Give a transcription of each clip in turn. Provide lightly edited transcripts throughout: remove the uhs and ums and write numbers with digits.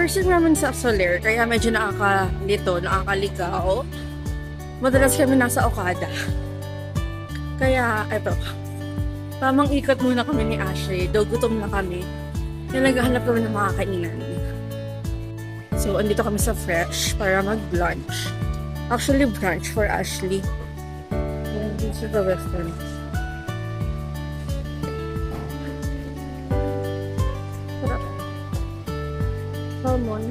first time namin sa Soler, kaya medyo nakakalito, nakakaligaw. Madalas kami nasa Okada. Kaya, eto, tamang ikot muna kami ni Ashley. Though gutom na kami. Kaya naghahanap kami ng mga kainan. So, andito kami sa Fresh para mag-lunch. Actually, brunch for Ashley. Yan, dito sa Western. Sarap. Salmon.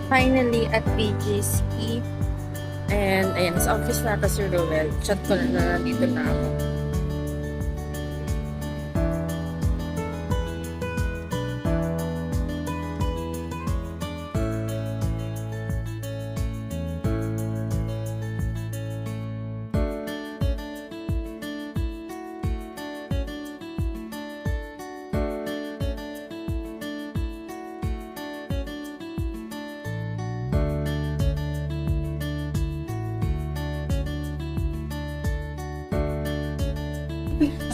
Finally at BGC. And ayan, sa office na ata si Roel. Chat ko na nandito na ako.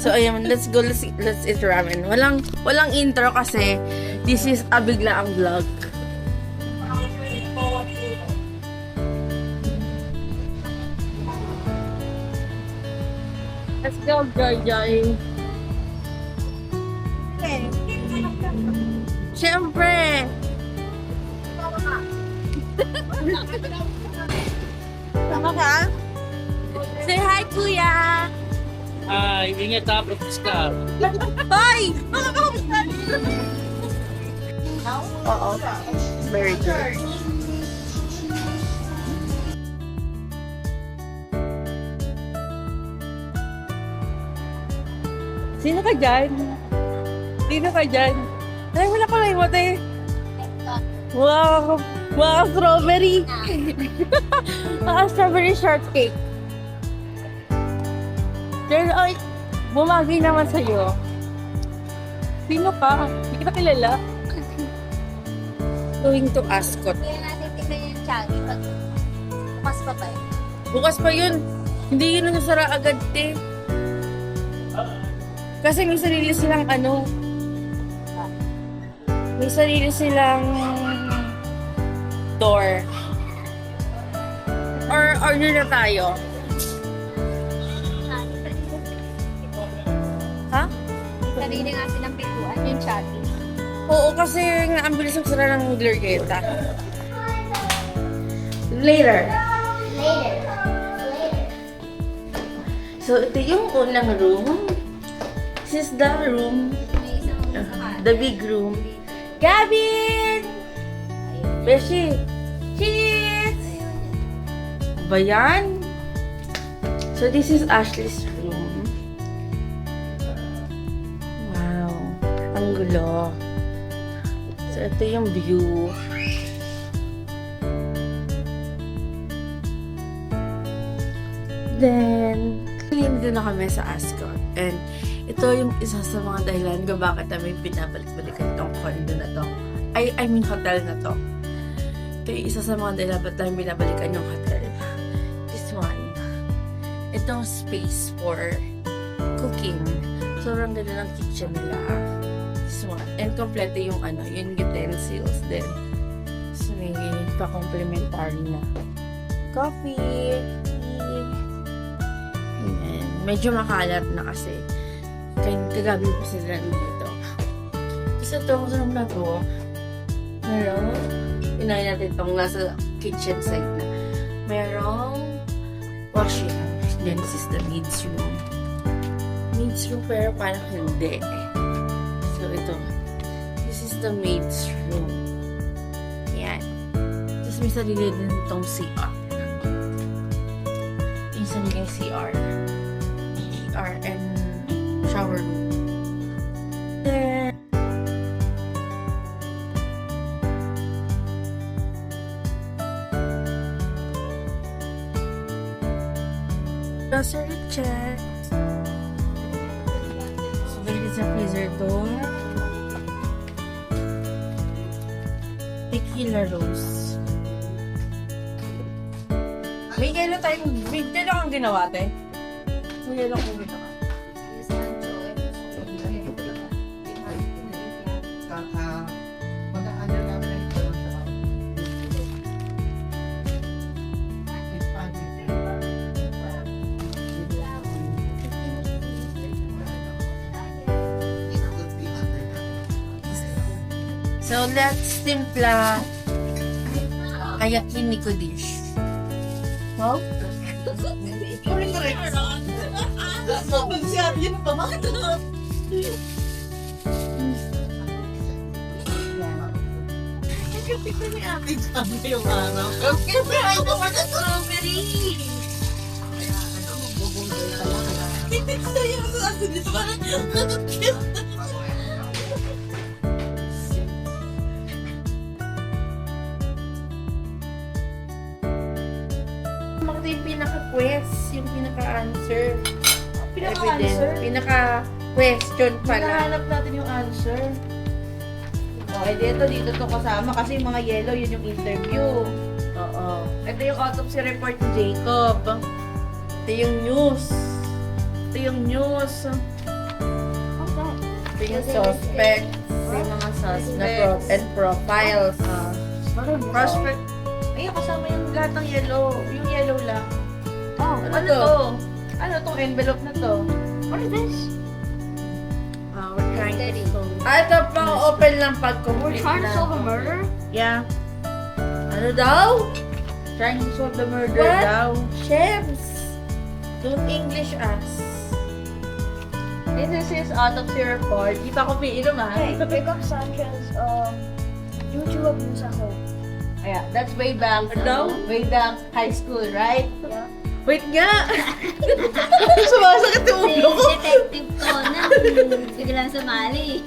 So ayun, let's go, let's eat ramen. Walang intro kasi this is a biglaang vlog. Let's go, Joy Joy. Siyempre! Sama ka? Say hi, Kuya! Ay, ingat ha, Profesor. Hoy! Oo. Very good. Sino ka dyan? Sino ka dyan? Ay, wala ka lang mo, te. Wow! Wow, strawberry! Strawberry shortcake. Pero, ay, bumagi naman sa'yo. Sino ka? Hindi kita kilala. Going to Ascot. Kaya natin tingnan yung Chagi pag bukas pa ba yun? Bukas pa yun. Hindi yun nasara agad, te. Kasi may sarili silang ano. May sarili silang door. Or order na tayo. Ha? Sarili nga silang pintuan yung Chagi. Oo, kasi nga ang bilis ng sara ng Glorieta. Later. So, ito yung unang room. This is the room. May isang sa kanan. The big room. Gavin! Beshi! Cheese! Ba yan? So, this is Ashley's room. Wow. Ang gulo. So, ito yung view. Then, hindi na kami sa Ascot. And, ito yung isa sa mga dahilan kung bakit namin pinabalik-balikan itong condo na to. I mean, hotel na to. Ito yung isa sa mga dahilan ba't namin pinabalikan yung hotel. This one. Itong space for cooking. Sobrang ganda ng kitchen nila. This one. And kompleto yung ano, yung utensils din. So, may pa-complementary na coffee, tea. Ayan. Medyo makalat na kasi. Kagabi pa sila dito. Kasi itong room na to, merong, inayin natin itong nasa kitchen side na. Merong washing. Then, this is the maid's room. Maid's room, pero parang hindi. So, ito. This is the maid's room. Ayan. Tapos may sarili din itong CR. Yung sariling CR. CR and shower room. Then, check. So, dali sa freezer to. Tequila rose. May yelo kang ginawa, te? May yelo kang ginawa. So, let's timpla yakiniku dish. Wow? Ito yung pinaka-quest, yung pinaka-answer. Pinaka-answer? Pinaka-question pala. Hinahanap natin yung answer. Okay, dito to kasama kasi yung mga yellow, yun yung interview. Oo. Ito yung autopsy report ni Jacob. Ito yung news. Ito yung news. Ito yung suspect. Ito yung mga Na and profiles. Prospect. Ayun, kasama yung lahat ng yellow. Yung yellow lang. Oh, Ano to? Ano tong envelope na to? what is this? We're trying Steady. to solve. Ito pang open lang We're pag-complete trying to na. solve a murder? Yeah. Ano daw? Trying to solve the murder What? daw. Shems! Don't English us. This is his autopsy report. Di pa ako piinom ha. Hey, Jacob Sanchez, YouTube news ako. Yeah, that's way back. Ano? Way back high school, right? Yeah. Wait nga! Sumasakit yung Si ulo ko. detective ko na, biglang sumali.